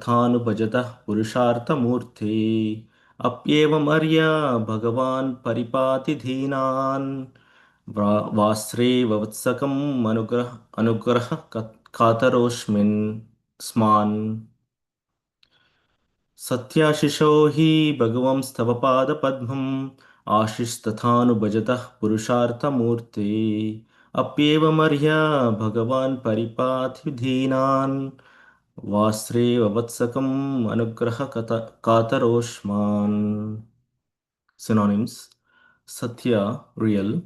तथानुभजतः पुरुषार्थमूर्ते अप्येवमर्या भगवान् परिपाति दीनान् वास्रे वत्सकम् अनुग्रह कातरोऽस्मिन् स्मान् सत्याशिषो हि भगवंस्तव पादपद्मम् आशिस्तथानुभजतः पुरुषार्थमूर्ते अप्येवमर्ह्य भगवान् परिपाति दीनान् वास्रेव वत्सकम् अनुग्रह कातरोष्मान् Synonyms Satya, real,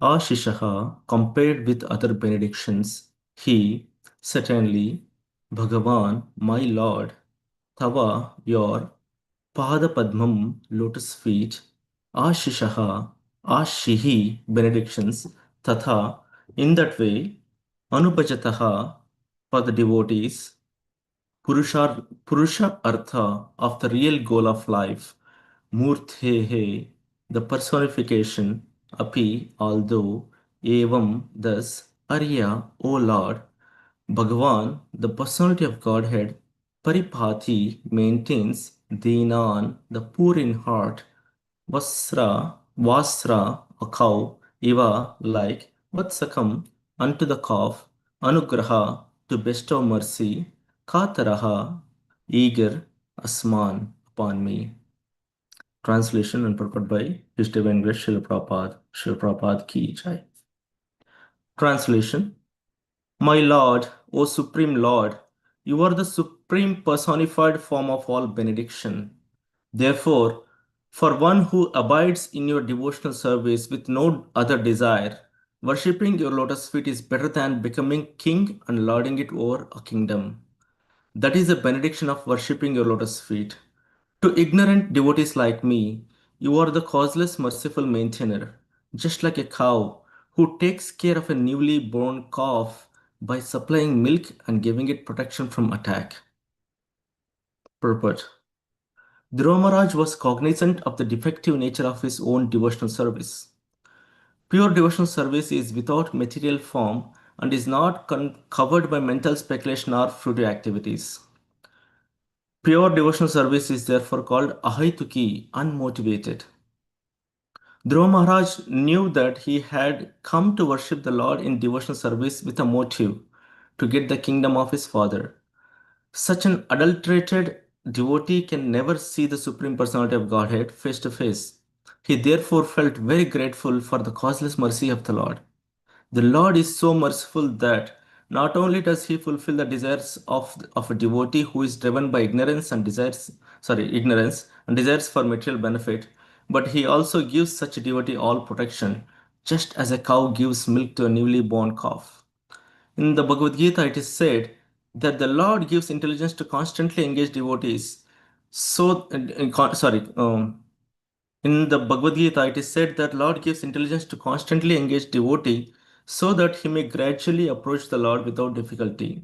Ashishaha, compared with other benedictions, he, certainly, Bhagavan, my Lord, Tava, your, Pada Padmam, lotus feet, Ashishaha, Ashihi, benedictions, Tatha, in that way, Anupajataha, for the devotees, Purusha Artha, of the real goal of life, Murthehe, the personification, Api, although, Evam, thus, Arya, O Lord, Bhagavan, the personality of Godhead, Paripati, maintains, Dinan, the poor in heart, Vasra, a cow, Iva, like, Vatsakam, unto the calf, Anugraha, to bestow mercy, Kataraha, eager, Asman, upon me. Translation and purport by His Divine Grace Srila Prabhupada Ki Jai. Translation: My Lord, O Supreme Lord, you are the supreme personified form of all benediction. Therefore, for one who abides in your devotional service with no other desire, worshipping your lotus feet is better than becoming king and lording it over a kingdom. That is the benediction of worshipping your lotus feet. To ignorant devotees like me, you are the causeless merciful maintainer, just like a cow who takes care of a newly born calf by supplying milk and giving it protection from attack. Purport: Dhruvamaraj was cognizant of the defective nature of his own devotional service. Pure devotional service is without material form and is not covered by mental speculation or fruitive activities. Pure devotional service is therefore called ahaituki, unmotivated. Dhruva Maharaj knew that he had come to worship the Lord in devotional service with a motive to get the kingdom of his father. Such an adulterated devotee can never see the Supreme Personality of Godhead face to face. He therefore felt very grateful for the causeless mercy of the Lord. The Lord is so merciful that not only does he fulfill the desires of a devotee who is driven by ignorance and desires for material benefit, but he also gives such a devotee all protection, just as a cow gives milk to a newly born calf. In the Bhagavad Gita, it is said that the Lord gives intelligence to constantly engage devotees. In the Bhagavad Gita, it is said that Lord gives intelligence to constantly engage devotee so that he may gradually approach the Lord without difficulty.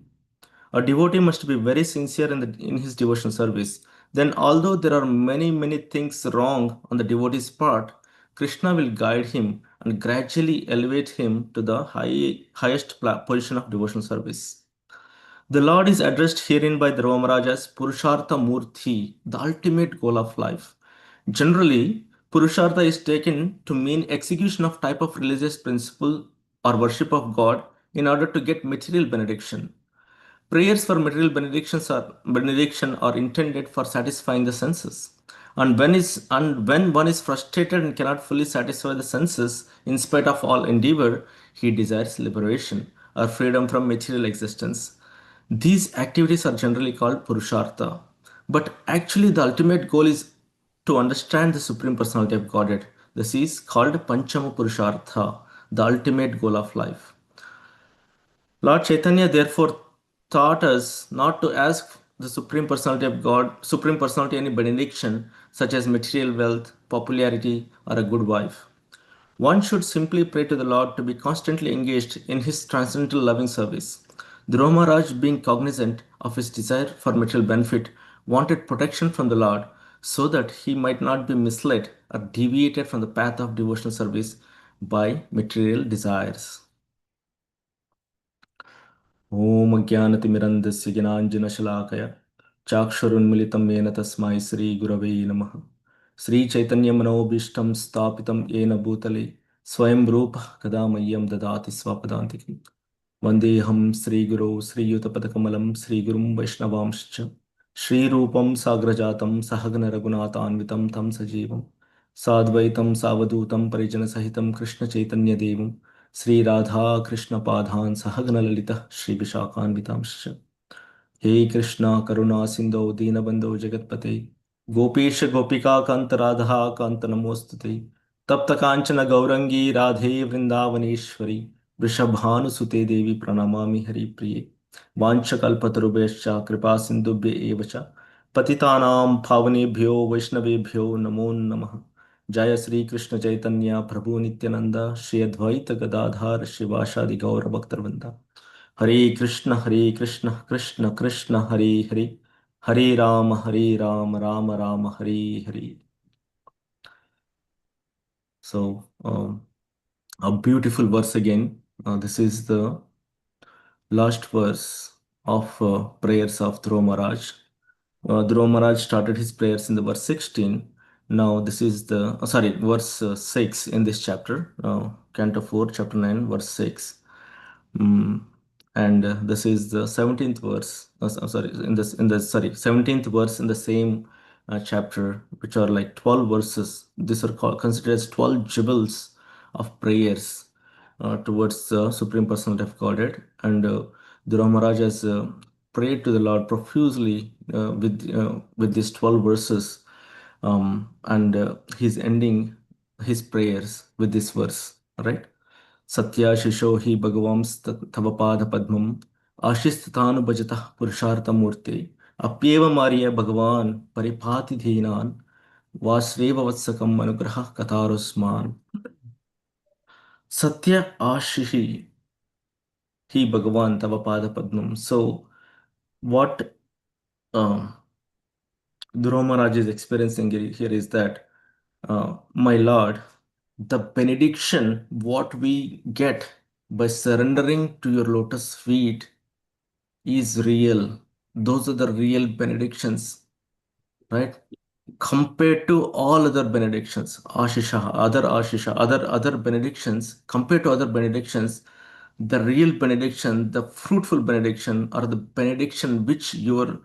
A devotee must be very sincere in his devotional service. Then, although there are many things wrong on the devotee's part, Krishna will guide him and gradually elevate him to the highest position of devotional service. The Lord is addressed herein by Dhruva Maharaj as Purushartha Murthy, the ultimate goal of life. Generally, Purushartha is taken to mean execution of type of religious principle or worship of God in order to get material benediction. Prayers for material benediction are intended for satisfying the senses. And when one is frustrated and cannot fully satisfy the senses, in spite of all endeavor, he desires liberation or freedom from material existence. These activities are generally called Purushartha. But actually, the ultimate goal is to understand the Supreme Personality of Godhead. This is called Panchama Purushartha, the ultimate goal of life. Lord Chaitanya therefore taught us not to ask the Supreme Personality of God, Supreme Personality, any benediction such as material wealth, popularity, or a good wife. One should simply pray to the Lord to be constantly engaged in his transcendental loving service. Dhruva Maharaj, being cognizant of his desire for material benefit, wanted protection from the Lord so that he might not be misled or deviated from the path of devotional service by material desires. ॐ ज्ञानतिमिरन्धस्य ज्ञानाञ्जनशलाकया चाक्षुरुन्मिलितं येन तस्मै श्रीगुरवे नमः। श्रीचैतन्यमनोभीष्टं स्थापितं येन भूतले स्वयं रूपः कदा मह्यं ददाति स्वपदान्तिकम्। वन्देऽहं श्रीगुरौ श्रीयुतपदकमलं श्रीगुरुं वैष्णवांश्च श्रीरूपं साग्रजातं सहगण रघुनाथान्वितं तं सजीवं साद्वैतं सावधूतं परिजनसहितं कृष्णचैतन्यदेवं श्रीराधा कृष्णपादान् सहगण ललितः श्रीविशाखान्वितांश्च। हे कृष्णा करुणा सिंधो दीनबंधो जगतपते गोपीश गोपिका कांत राधा कांत नमोस्तुते तप्त कांचन गौरंगी राधे वृंदावनेश्वरी वृषभानुसुते देवी प्रणमामि हरिप्रिये वाञ्छकल्पतरुभ्यश्च कृपा सिन्धुभ्य एव च पतितानां पावनेभ्यो वैष्णवेभ्यो नमो नमः। जय श्री कृष्ण चैतन्य प्रभु नित्यानंद श्री अद्वैत गदाधार शिवासादि गौर भक्तवृंद। हरे Krishna Krishna Krishna Hare Hare Hare Ram Ram Ram Hare Hare. So, a beautiful verse again. This is the last verse of prayers of Dhruva Maharaj. Dhruva Maharaj started his prayers in the verse 16. Now, this is the, sorry, verse 6 in this chapter, Canto 4, chapter 9, verse 6. Mm, and this is the 17th verse. Sorry, in the sorry 17th verse in the same chapter, which are like 12 verses. These are considered as 12 jewels of prayers towards the Supreme Personality of Godhead. And the Maharaj has prayed to the Lord profusely with these 12 verses, and he's ending his prayers with this verse, right? सत्याशिषो हि भगवांस्तव पादपद्मम् आशिस्तथानुभजतः पुरुषार्थमूर्ते अप्येव मार्य भगवान् परिपाति दीनान् वासुदेव वत्सकम् अनुग्रहः कथारुस्मान्। सत्य आशिषि हि भगवान् तव पादपद्मम्. So what Dhruva Maharaj is experiencing here is that, my Lord, the benediction what we get by surrendering to your lotus feet is real. Those are the real benedictions, right? Compared to all other benedictions, Ashisha, other benedictions, compared to other benedictions, the real benediction, the fruitful benediction, or the benediction which you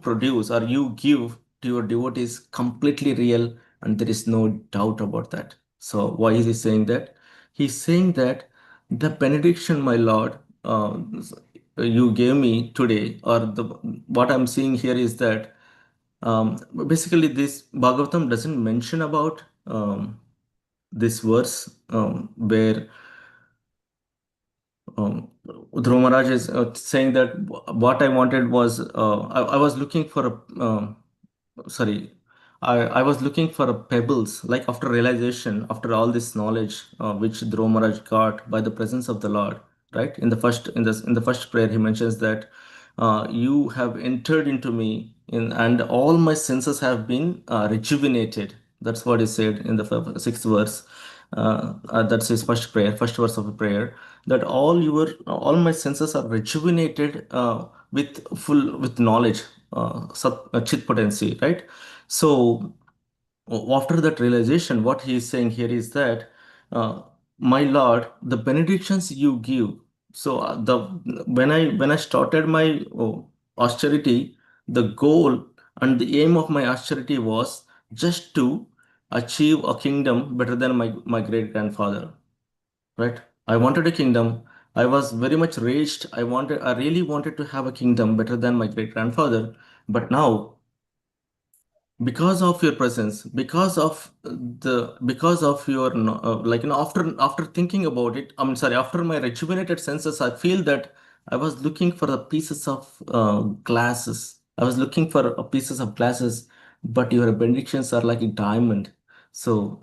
produce or you give to your devotees, completely real, and there is no doubt about that. So why is he saying that? He's saying that the benediction, my Lord, you gave me today, or the what I'm seeing here is that, basically, this Bhagavatam doesn't mention about this verse, where Dhruva Maharaj is saying that what I wanted was, I was looking for a, sorry, I was looking for a pebbles, like after realization, after all this knowledge which Dhruva Maharaj got by the presence of the Lord, right? In the first prayer, he mentions that you have entered into me, and all my senses have been rejuvenated. That's what he said in the sixth verse. That's his first prayer, first verse of a prayer. That all my senses are rejuvenated with knowledge, chit potency, right? So after that realization, what he is saying here is that, uh, my Lord, the benedictions you give. So the when I started my austerity, the goal and the aim of my austerity was just to achieve a kingdom better than my great grandfather, right? I wanted a kingdom. I was very much raged. I really wanted to have a kingdom better than my great grandfather. But now, because of your presence, because of your like, after thinking about it, I'm sorry, after my rejuvenated senses, I feel that I was looking for the pieces of glasses. I was looking for pieces of glasses, but your benedictions are like a diamond. So,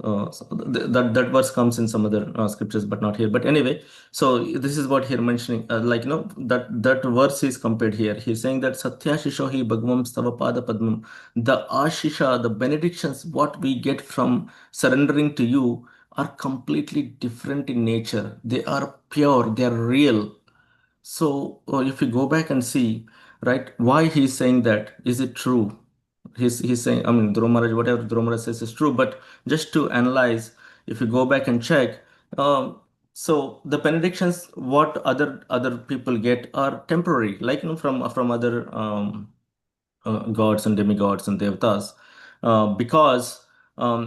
that verse comes in some other scriptures, but not here. But anyway, so this is what here mentioning, like, that verse is compared here. He's saying that Satya Shishohi Bhagvam Stavapada Padmam, the Ashisha, the benedictions, what we get from surrendering to you are completely different in nature. They are pure, they are real. So, if you go back and see, right? Why he's saying that? Is it true? He's saying, I mean, Dhruv Maharaj, whatever Dhruv Maharaj says is true, but just to analyze, if you go back and check, um, so the benedictions, what other people get are temporary, like from other gods and demigods and devatas, because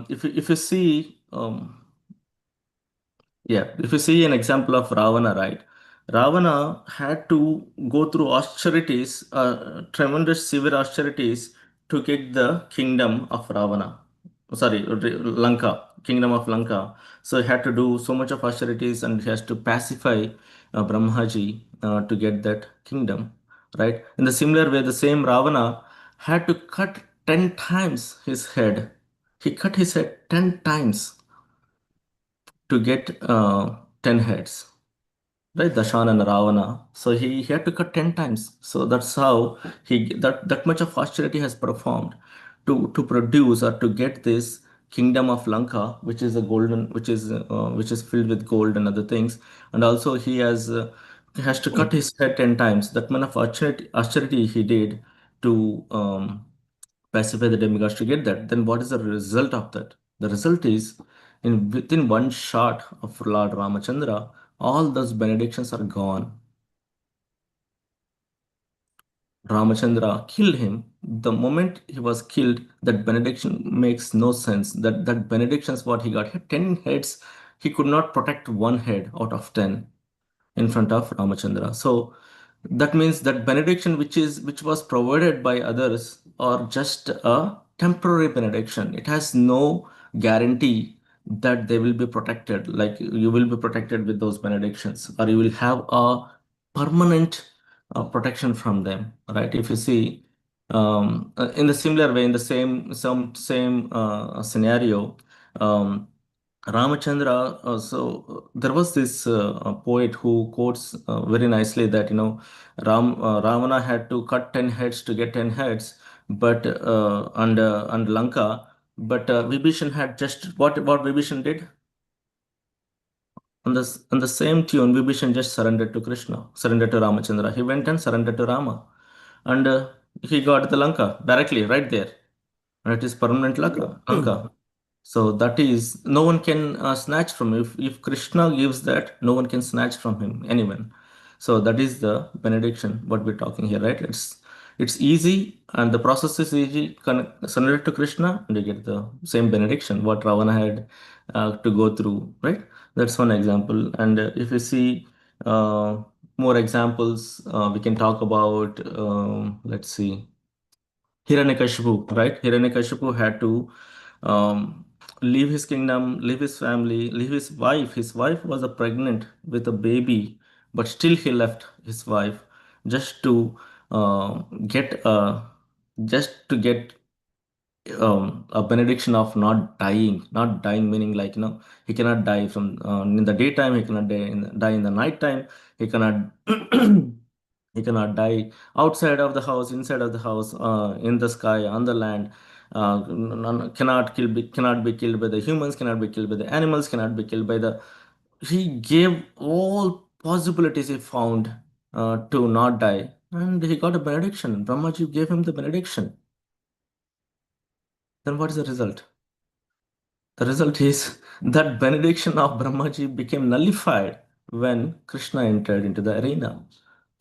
if you see. Yeah, if you see an example of Ravana, right? Ravana had to go through austerities, tremendous severe austerities to get the kingdom of Ravana. Sorry, Lanka, kingdom of Lanka. So he had to do so much of austerities and he has to pacify Brahmaji to get that kingdom, right? In the similar way, the same Ravana had to cut 10 times his head. He cut his head 10 times to get 10 heads, right? Dashan and Ravana. So he had to cut 10 times. So that's how that much of austerity has performed to produce or to get this kingdom of Lanka, which is a golden, which is filled with gold and other things. And also he has to cut his head 10 times. That much of austerity he did to pacify the demigods to get that. Then what is the result of that? The result is in within one shot of Lord Ramachandra, all those benedictions are gone. Ramachandra killed him. The moment he was killed, that benediction makes no sense. That benediction is what he got. He had 10 heads. He could not protect one head out of 10 in front of Ramachandra. So that means that benediction which was provided by others are just a temporary benediction. It has no guarantee that they will be protected, like you will be protected with those benedictions, or you will have a permanent protection from them, right? If you see in the similar way, in the same scenario, um, Ramachandra, there was this poet who quotes very nicely that, Ravana had to cut 10 heads to get 10 heads, but and Lanka, but Vibhishan had just what Vibhishan did on the same tune. Vibhishan just surrendered to Krishna, surrendered to Ramachandra. He went and surrendered to Rama, and he got the Lanka directly right there, and it is permanent Lanka. So that is, no one can snatch from him. If Krishna gives that, no one can snatch from him, anyone. So that is the benediction, what we're talking here, right? It's easy and the process is easy. Surrender to Krishna and you get the same benediction, what Ravana had to go through, right? That's one example. And if you see uh, more examples, we can talk about, let's see. Hiranyakashipu, right? Hiranyakashipu had to leave his kingdom, leave his family, leave his wife. His wife was pregnant with a baby, but still he left his wife just to get get a benediction of not dying meaning like he cannot die from in the daytime, he cannot die in the night time, he cannot he cannot die outside of the house, inside of the house, in the sky, on the land. Cannot be killed by the humans, cannot be killed by the animals, cannot be killed by the. He gave all possibilities he found to not die, and he got a benediction. Brahmaji gave him the benediction. Then what is the result? The result is that benediction of Brahmaji became nullified when Krishna entered into the arena.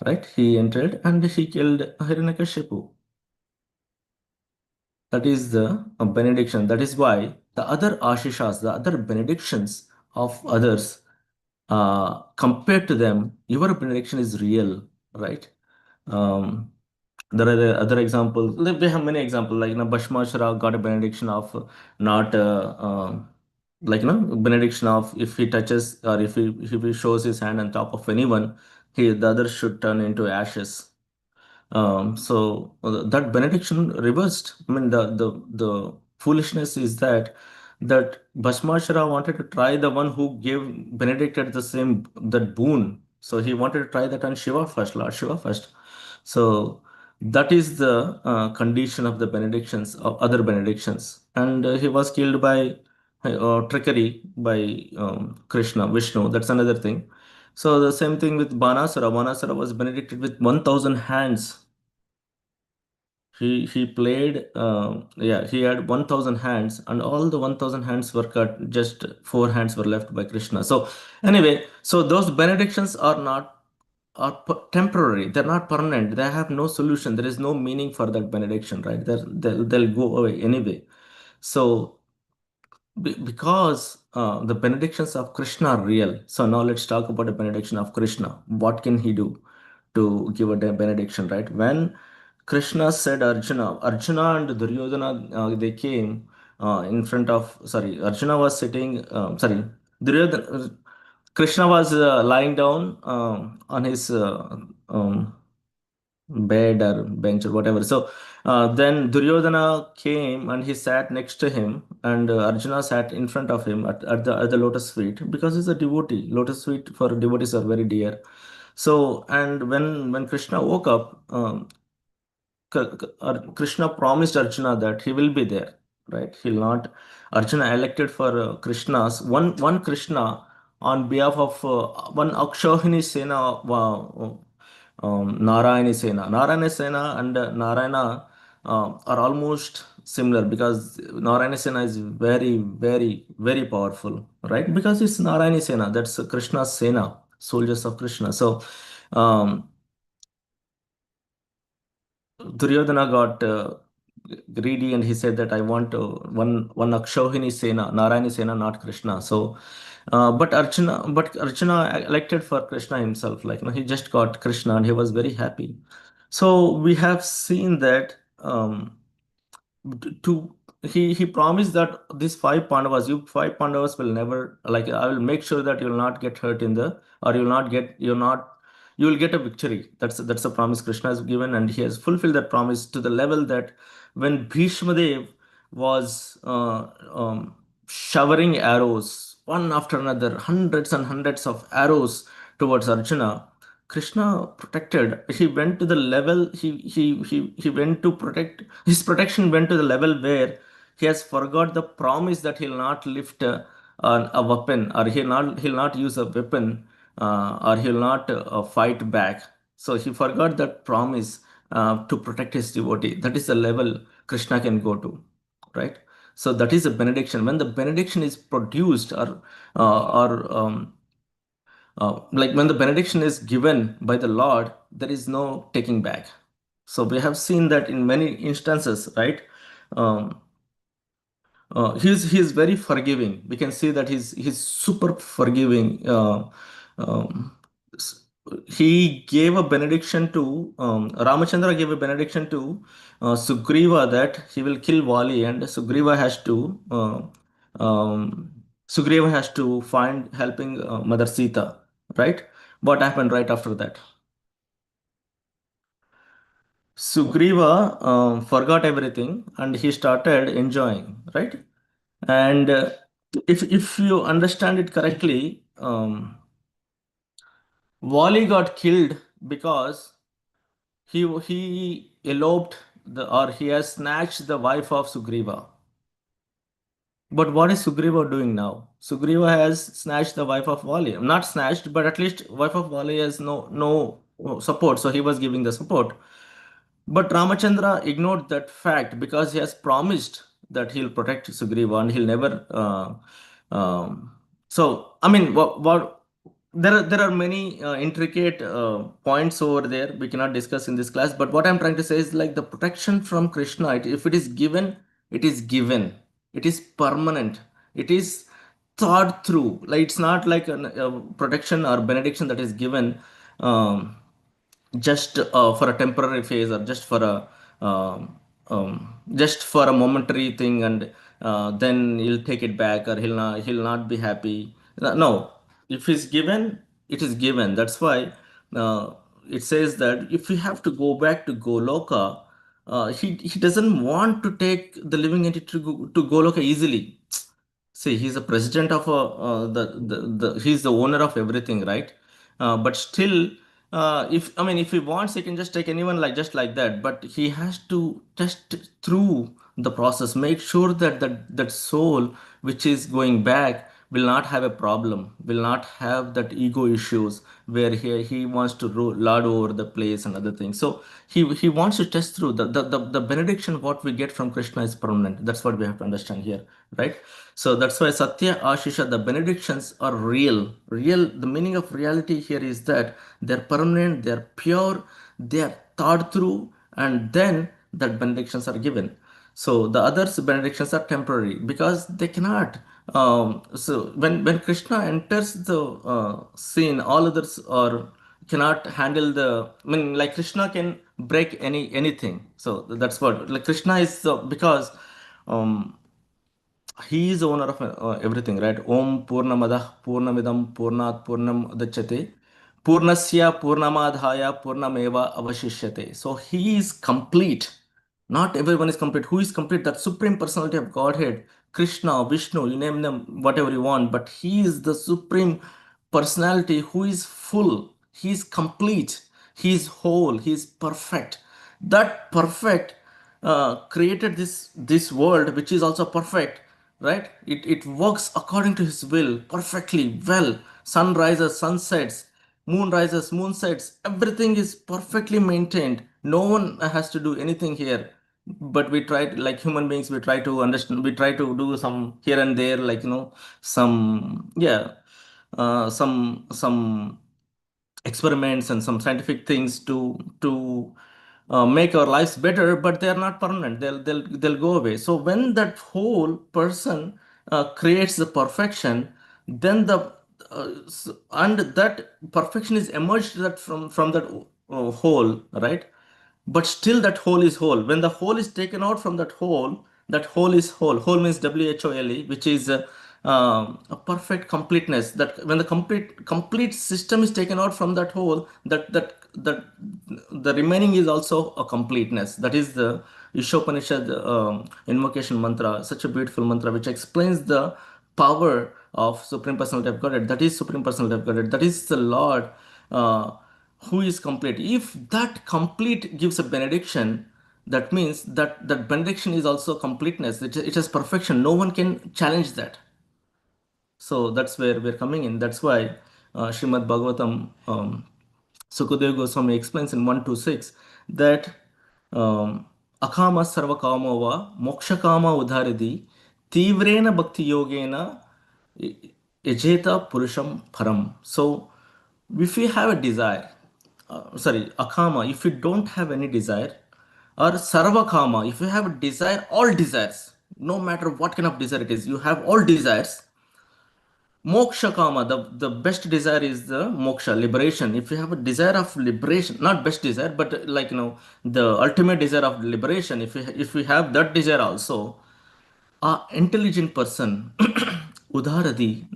Right? He entered and he killed Hiranyakashipu. That is the benediction. That is why the other Ashishas, the other benedictions of others, compared to them, your benediction is real, right? Um, there are the other examples. Like, we have many examples. Like Bhashmashara got a benediction of not like benediction of if he touches or if he shows his hand on top of anyone, the other should turn into ashes. That benediction reversed. I mean, the foolishness is that Bhasmashara wanted to try the one who gave benedicted the same that boon. So he wanted to try that on Shiva first, Lord Shiva first. So that is the condition of the benedictions of other benedictions, and he was killed by trickery by Krishna, Vishnu. That's another thing. So the same thing with Banasara. Banasara was benedicted with 1,000 hands, He played. Yeah, he had 1,000 hands, and all the 1,000 hands were cut. Just four hands were left by Krishna. So anyway, so those benedictions are not temporary. They're not permanent. They have no solution. There is no meaning for that benediction, right? They'll go away anyway. So because the benedictions of Krishna are real. So now let's talk about the benediction of Krishna. What can he do to give a benediction, right? When Krishna said Arjuna and Duryodhana, they came in front of, sorry, Arjuna was sitting, Duryodhana, Krishna was lying down on his bed or bench or whatever. So then Duryodhana came and he sat next to him, and Arjuna sat in front of him at the lotus feet because he's a devotee. Lotus feet for devotees are very dear. So and when Krishna woke up, Krishna promised Arjuna that he will be there, right? He'll not. Arjuna elected for Krishna's one Krishna on behalf of one Akshohini Sena, Narayani Sena. Narayana Sena and Narayana are almost similar because Narayana Sena is very, very, very powerful, right? Because it's Narayani Sena, that's Krishna's Sena, soldiers of Krishna. So um, Duryodhana got greedy and he said that I want one Akshohini Sena, Narayani Sena, not Krishna. So, but Arjuna elected for Krishna himself. Like, he just got Krishna and he was very happy. So we have seen that. To he promised that these you five Pandavas will never, like, I will make sure that you'll not get hurt in the, or you will get a victory. That's a promise Krishna has given, and he has fulfilled that promise to the level that when Bhishma Dev was showering arrows one after another, hundreds and hundreds of arrows towards Arjuna, Krishna protected. He went to the level. He went to protect. His protection went to the level where he has forgot the promise that he'll not lift a weapon, or he'll not use a weapon, or he'll not fight back. So he forgot that promise to protect his devotee. That is the level Krishna can go to, right? So that is a benediction. When the benediction is produced, or like when the benediction is given by the Lord, there is no taking back. So we have seen that in many instances, right? Um, he's very forgiving. We can see that he's super forgiving. S- he gave a benediction to Ramachandra gave a benediction to Sugriva that he will kill Vali, and um, Sugriva has to find helping Mother Sita. Right? What happened right after that? Sugriva forgot everything and he started enjoying. Right? And if you understand it correctly, Wally got killed because he eloped or he has snatched the wife of Sugriva. But what is Sugriva doing now? Sugriva has snatched the wife of Wali. Not snatched, but at least wife of Wali has no support, so he was giving the support. But Ramachandra ignored that fact because he has promised that he'll protect Sugriva and he'll never. So, I mean, what there are many intricate points over there we cannot discuss in this class. But what I'm trying to say is like the protection from Krishna. If it is given, it is given. It is permanent. It is thought through. Like it's not like a protection or benediction that is given. Just for a temporary phase or just for a momentary thing, and then he'll take it back, or he'll not be happy. No, if it's given, it is given. That's why uh, it says that if we have to go back to Goloka, he doesn't want to take the living entity to Goloka easily. See, he's the president of he's the owner of everything, right? But still, if I mean, if he wants, he can just take anyone like just like that. But he has to test through the process, make sure that that soul which is going back will not have a problem, will not have that ego issues where he wants to lord over the place and other things. So he wants to test through the benediction what we get from Krishna is permanent. That's what we have to understand here, right? So that's why Satya Ashisha, the benedictions are real. Real, the meaning of reality here is that they're permanent, they're pure, they are thought through, and then that benedictions are given. So the others benedictions are temporary because they cannot. So when Krishna enters the scene, all others are cannot handle the. I mean, like Krishna can break anything. So that's what like Krishna is because. Um, he is the owner of everything, right? Om Purnamadah Purnamidam Purnat Purnam Dachyate Purnasya Purnamadhaya Purnameva Avashishyate. So he is complete. Not everyone is complete. Who is complete? That supreme personality of Godhead, Krishna, Vishnu, you name them whatever you want, but he is the supreme personality who is full. He is complete. He is whole. He is perfect. That perfect created this world which is also perfect, right? It works according to his will perfectly well. Sun rises, sun sets, moon rises, moon sets, everything is perfectly maintained. No one has to do anything here, but we try to, like human beings, we try to understand, we try to do some here and there, like some, yeah, some experiments and some scientific things to make our lives better, but they are not permanent. They'll go away. So when that whole person creates the perfection, then and that perfection is emerged that from that whole, right? But still that whole is whole. When the whole is taken out from that whole is whole. Whole means WHOLE, which is a perfect completeness. That when the complete system is taken out from that whole, that the remaining is also a completeness. That is the Ishopanishad invocation mantra, such a beautiful mantra which explains the power of Supreme Personality of Godhead. That is Supreme Personality of Godhead. That is the Lord. Who is complete. If that complete gives a benediction, that means that benediction is also completeness. It has perfection. No one can challenge that. So that's where we're coming in. That's why Srimad Bhagavatam, Sukadeva Goswami explains in 126 that Akama Sarvakama va Mokshakama Udharidi Tivrena Bhakti Yogena Ejeta Purusham Param. So if we have a desire, sorry, Akama, if you don't have any desire, or Sarvakama, if you have a desire, all desires, no matter what kind of desire it is, you have all desires. Moksha kama, the best desire is the moksha, liberation. If you have a desire of liberation, not best desire, but the ultimate desire of liberation, if we have that desire also, a intelligent person, Udharadi,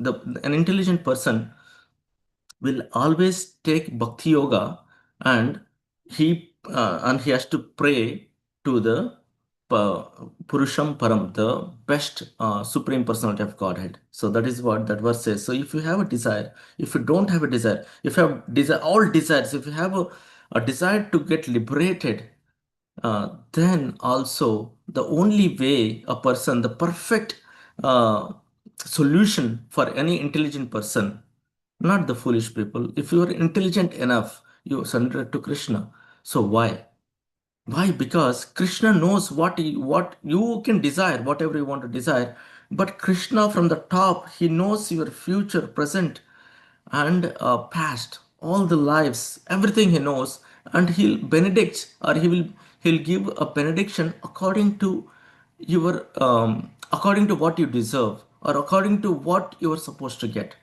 an intelligent person will always take bhakti yoga and he has to pray to the Purusham Param, the best supreme personality of Godhead. So that is what that verse says. So if you have a desire, if you don't have a desire, if you have desire, all desires, if you have a desire to get liberated, then also the only way a person, the perfect uh, solution for any intelligent person, not the foolish people. If you are intelligent enough, you surrender to Krishna. So why? Why? Because Krishna knows what you can desire, whatever you want to desire. But Krishna from the top, he knows your future, present, and past, all the lives, everything he knows, and he'll benedict or he'll give a benediction according to what you deserve or according to what you are supposed to get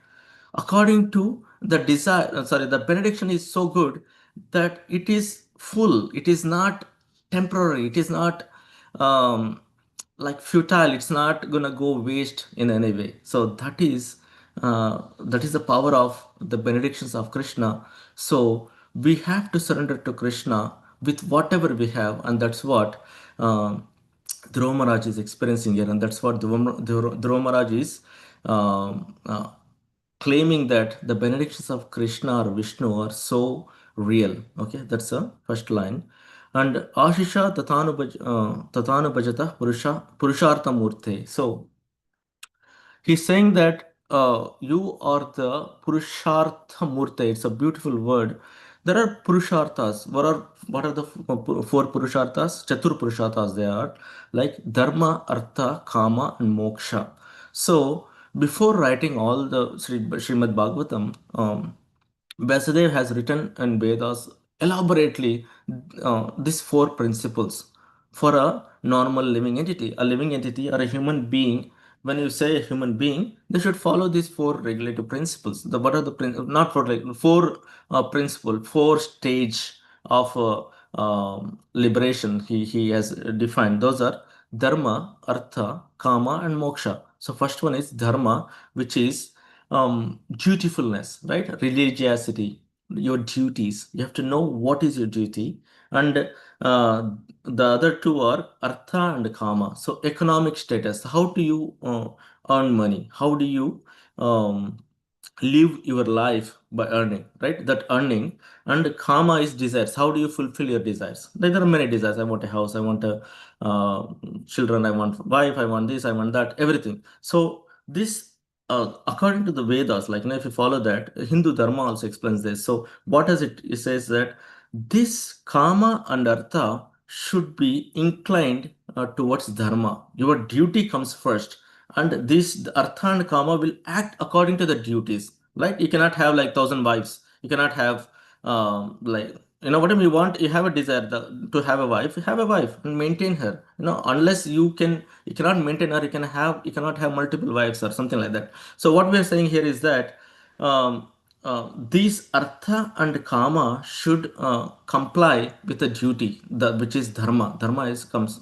according to the desire. Sorry, the benediction is so good that it is full, it is not temporary, it is not um, like futile, it's not gonna go waste in any way. So that is the power of the benedictions of Krishna. So we have to surrender to Krishna with whatever we have, and that's what Dhruva Maharaj is experiencing here, and that's what Dhruva Maharaj is claiming that the benedictions of Krishna or Vishnu are so real. Okay, that's the first line. And Ashisha Tatanu Bhajata Purushartha Murte. So he's saying that you are the Purushartha Murta. It's a beautiful word. There are Purusharthas. What are the four Purusharthas? Chatur Purusharthas they are, like Dharma, Artha, Kama, and Moksha. So before writing all the Srimad Bhagavatam, Vasudev has written in Vedas elaborately these four principles for a normal living entity. A living entity or a human being, when you say a human being, they should follow these four regulative principles. The what are the not four four principle, four stage of liberation he has defined. Those are dharma, artha, kama, and moksha. So first one is dharma, which is dutifulness, right? Religiosity, your duties. You have to know what is your duty. And the other two are artha and kama. So economic status. How do you earn money? How do you um, live your life by earning, right? That earning. And karma is desires. How do you fulfill your desires? Like, there are many desires. I want a house, I want a children, I want wife, I want this, I want that, everything. So this according to the Vedas, like, if you follow that, Hindu Dharma also explains this. So what does it says that this karma and artha should be inclined towards dharma. Your duty comes first, and this the artha and kama will act according to the duties. Right? You cannot have like thousand wives. You cannot have like, whatever you want. You have a desire to have a wife. You have a wife and maintain her. Unless you cannot maintain her. You cannot have multiple wives or something like that. So what we are saying here is that um, these artha and kama should comply with the duty, which is dharma. Dharma is comes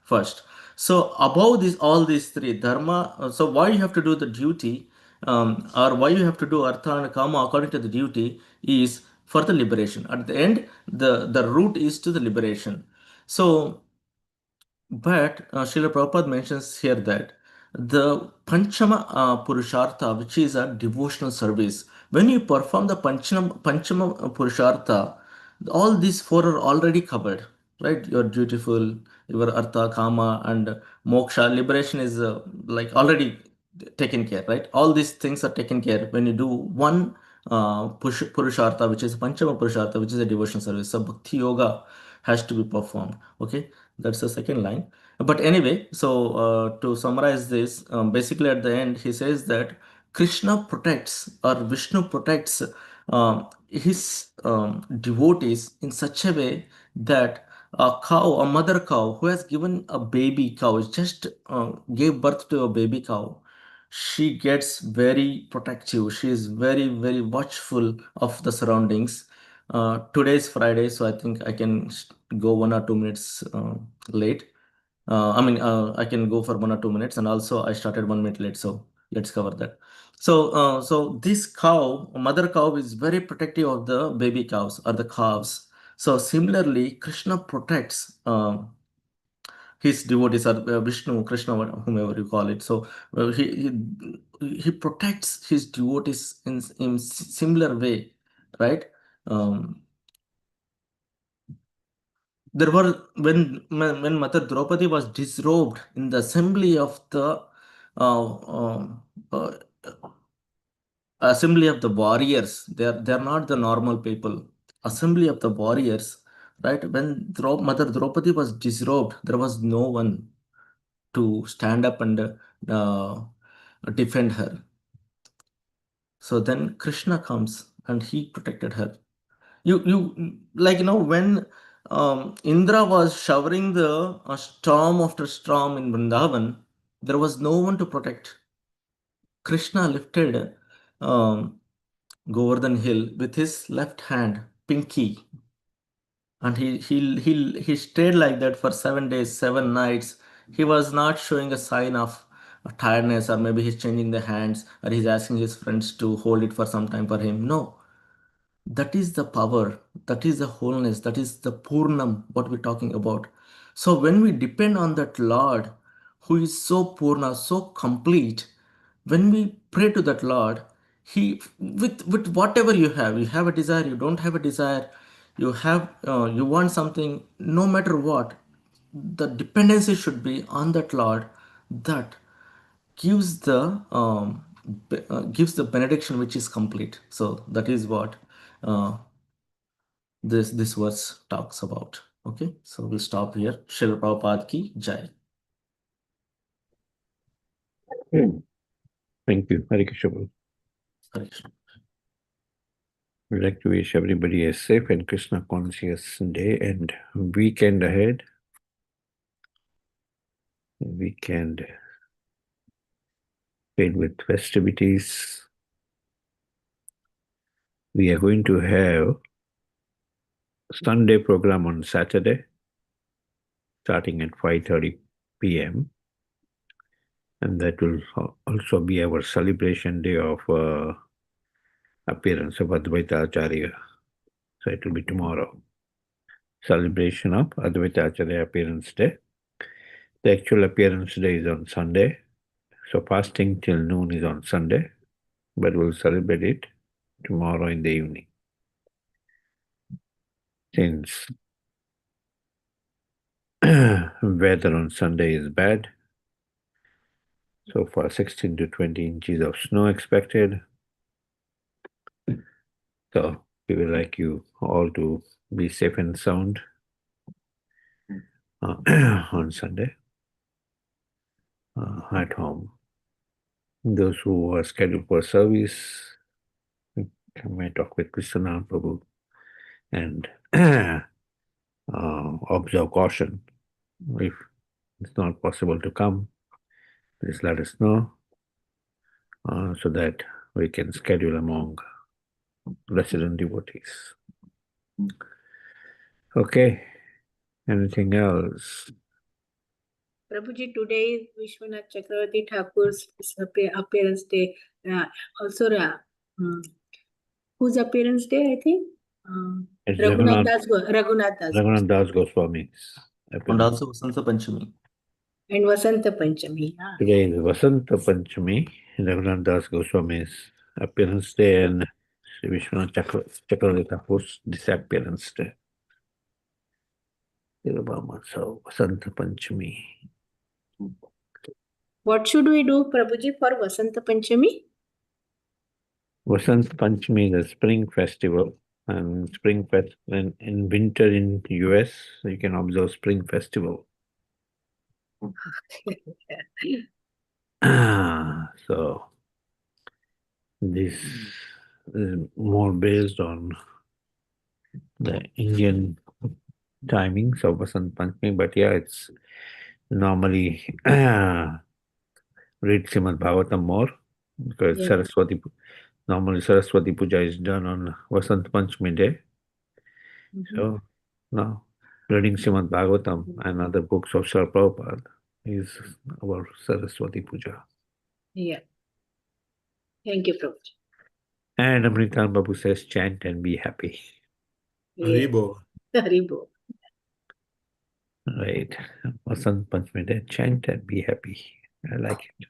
first. So above this, all these three dharma. So why you have to do the duty, or why you have to do artha and kama according to the duty, is for the liberation. At the end, the route is to the liberation. So but Srila Prabhupada mentions here that the Panchama Purushartha, which is a devotional service, when you perform the Panchama Purushartha, all these four are already covered, right? You're dutiful, your Artha, Kama, and Moksha, liberation is already taken care, right? All these things are taken care when you do one Purushartha, which is Panchama Purushartha, which is a devotional service. So Bhakti Yoga has to be performed. Okay, that's the second line. But anyway, so to summarize this, basically at the end, he says that Krishna protects, or Vishnu protects his devotees in such a way that a mother cow who has given a baby cow, just gave birth to a baby cow, she gets very protective. She is very, very watchful of the surroundings. Today is Friday, so I think I can go 1 or 2 minutes late. I can go for 1 or 2 minutes, and also I started 1 minute late, so let's cover that. So this cow, mother cow, is very protective of the baby cows or the calves. So similarly, Krishna protects his devotees, or Vishnu, Krishna, whomever you call it. So he protects his devotees in similar way, right? Um, there were when Mother Draupadi was disrobed in the uh, assembly of the warriors. They are not the normal people. Assembly of the warriors, right? When Mother Draupadi was disrobed, there was no one to stand up and uh, defend her. So then Krishna comes and he protected her. You like, when Indra was showering the storm after storm in Vrindavan, there was no one to protect. Krishna lifted um, Govardhan Hill with his left hand, pinky, and he stayed like that for 7 days, 7 nights. He was not showing a sign of tiredness, or maybe he's changing the hands, or he's asking his friends to hold it for some time for him. No, that is the power, that is the wholeness, that is the Purnam, what we're talking about. So when we depend on that Lord who is so Purna, so complete, when we pray to that Lord, He, with whatever you have a desire, you don't have a desire, you want something, no matter what, the dependency should be on that Lord, that gives the gives the benediction which is complete. So that is what uh, this verse talks about. Okay, so we'll stop here. Srila Prabhupada ki jai. Thank you. Hare Krishna. Hare Krishna. We'd like to wish everybody a safe and Krishna conscious day and weekend ahead. Weekend filled with festivities. We are going to have Sunday program on Saturday, starting at 5:30 p.m. And that will also be our celebration day of appearance of Advaita Acharya. So it will be tomorrow. Celebration of Advaita Acharya appearance day. The actual appearance day is on Sunday. So fasting till noon is on Sunday, but we'll celebrate it tomorrow in the evening. Since weather on Sunday is bad, so far 16 to 20 inches of snow expected. So we would like you all to be safe and sound on Sunday at home. Those who are scheduled for service, may talk with Krishna Prabhu and observe caution. If it's not possible to come, please let us know so that we can schedule among resident devotees. Okay, anything else? Prabhuji, today is Vishwanath Chakravarti Thakur's appearance day. Also, whose appearance day, I think? It's Raghunath Das Goswami's And appearance. also Vasanta Panchami. And Vasanta Panchami. Yeah. Today is Vasanta Panchami, Raghunath Das Goswami's appearance day, and Sri Vishwanath Chakravarti Thakur's disappearance day. So Vasanta Panchami. What should we do, Prabhuji, for Vasanta Panchami? Vasant Panchami is a spring festival, and in winter in the US, you can observe spring festival. So this is more based on the Indian timings of Vasant Panchami, but yeah, it's normally read Srimad Bhagavatam more because normally Saraswati Puja is done on Vasant Panchami day. So now reading Srimad Bhagavatam and other books of Srila Prabhupada is our Saraswati Puja. Yeah. Thank you, Prabhuji. And Amritan Babu says, chant and be happy. Haribo. Haribo. Right. Vasant Panchami day, chant and be happy. I like it.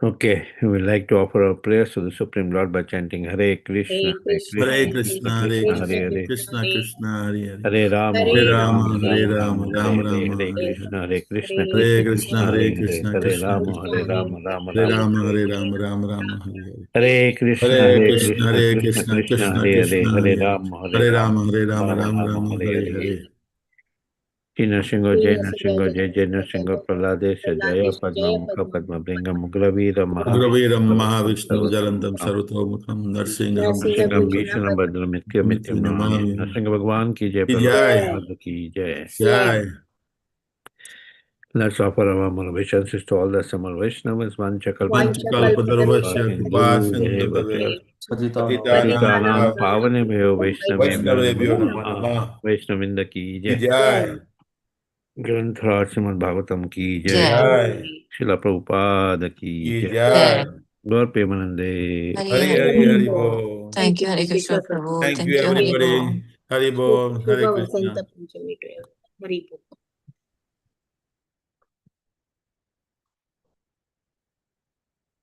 Okay, we would like to offer our prayers to the Supreme Lord by chanting Hare Krishna, Hare Krishna, Hare Krishna, Krishna Krishna, Hare Hare. Hare Rama, Hare Rama, Hare Hare Rama, Rama, Rama Hare Rama, Hare Hare Krishna, Hare Krishna, Hare Krishna Krishna, Hare Hare Krishna, Hare Krishna Rama, Krishna, Hare Rama, Rama Hare Rama, Rama, Hare Hare Rama, Rama Rama, Hare Hare Krishna, Hare Hare Krishna, Krishna, Hare Krishna Krishna, Krishna, Krishna Hare Krishna, Hare, Hare Hare Rama, Hare Rama, Rama, Hare Rama, Rama Rama Rama, Rama, Hare Hare Hare. Hare. Jai Nrsingo, Jaya Padma Mukha Padma Bringa Mugraveera Ugraviram Mahavishnu Mahavishnu Sarvatomukha Jalantam Sarvatomukham Narsingham Nrsingham Vishnu Bhishana Bhadram Nityam Nityam Namami Namami. Nrsinga Bhagwan ki Jai Jai, Prabhupada ki Jai. Jai. Let's offer our obeisances to all the Samar Vaishnavas, Vancha Vanchakalpatarvasya Hindu, Kripasindu Bhave Patitanam Patitanam Pavanebhyo Vaishnavebhyo Vaishnavebhyo Namo Namaha Namah. Vaishnavinda ki Jai. Jai, Granthra Srimad Bhagavatam ki Jai. Jai, Srila Prabhupada ki Jai. Jai. Gaur Premanande. Hari Hari Hari Bo. Thank you, Hare Krishna Prabhu. Thank Thank you you, Hare everybody. Hari Bo, Hare Shubha Krishna. Vasanta Panchami to everyone. Haribo.